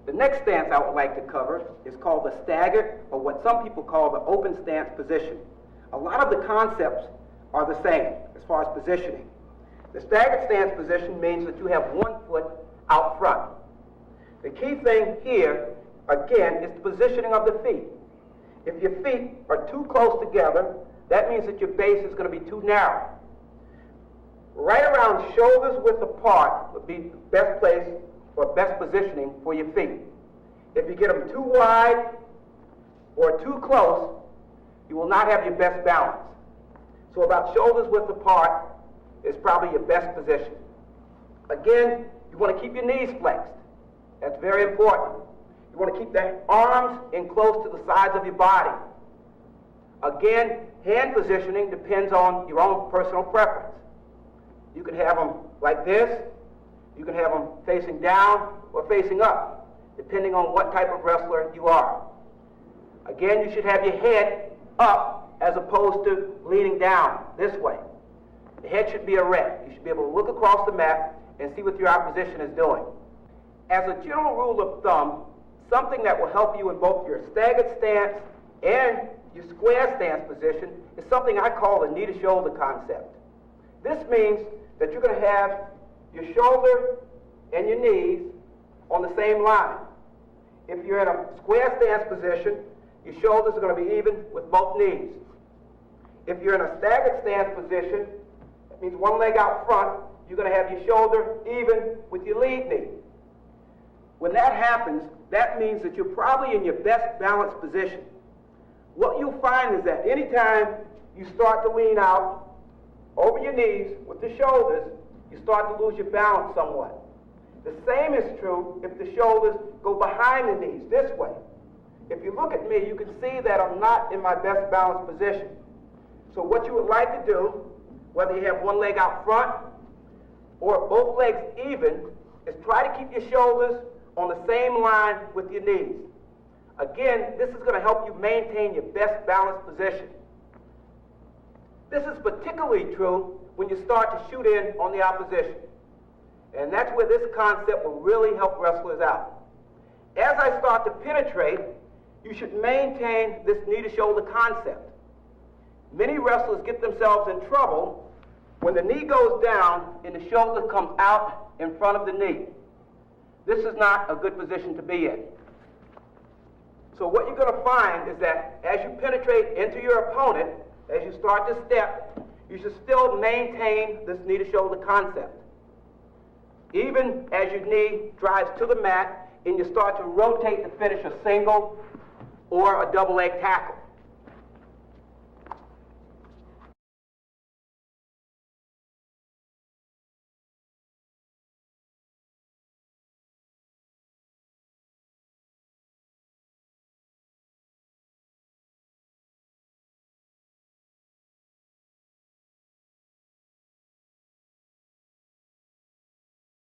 The next stance I would like to cover is called the staggered, or what some people call the open stance position. A lot of the concepts are the same as far as positioning. The staggered stance position means that you have one foot out front. The key thing here, again, is the positioning of the feet. If your feet are too close together, that means that your base is going to be too narrow. Right around shoulders width apart would be the best place or best positioning for your feet. If you get them too wide or too close, you will not have your best balance. So about shoulders width apart is probably your best position. Again, you want to keep your knees flexed. That's very important. You want to keep the arms in close to the sides of your body. Again, hand positioning depends on your own personal preference. You can have them like this. You can have them facing down or facing up, depending on what type of wrestler you are. Again, you should have your head up as opposed to leaning down this way. The head should be erect. You should be able to look across the mat and see what your opposition is doing. As a general rule of thumb, something that will help you in both your staggered stance and your square stance position is something I call the knee to shoulder concept. This means that you're going to have your shoulder and your knees on the same line. If you're in a square stance position, your shoulders are going to be even with both knees. If you're in a staggered stance position, that means one leg out front, you're going to have your shoulder even with your lead knee. When that happens, that means that you're probably in your best balanced position. What you'll find is that anytime you start to lean out over your knees with the shoulders, you start to lose your balance somewhat. The same is true if the shoulders go behind the knees this way. If you look at me, you can see that I'm not in my best balanced position. So what you would like to do, whether you have one leg out front or both legs even, is try to keep your shoulders on the same line with your knees. Again, this is going to help you maintain your best balanced position. This is particularly true when you start to shoot in on the opposition. And that's where this concept will really help wrestlers out. As I start to penetrate, you should maintain this knee to shoulder concept. Many wrestlers get themselves in trouble when the knee goes down and the shoulder comes out in front of the knee. This is not a good position to be in. So what you're going to find is that as you penetrate into your opponent, as you start to step, you should still maintain this knee to shoulder concept. Even as your knee drives to the mat and you start to rotate to finish a single or a double leg tackle.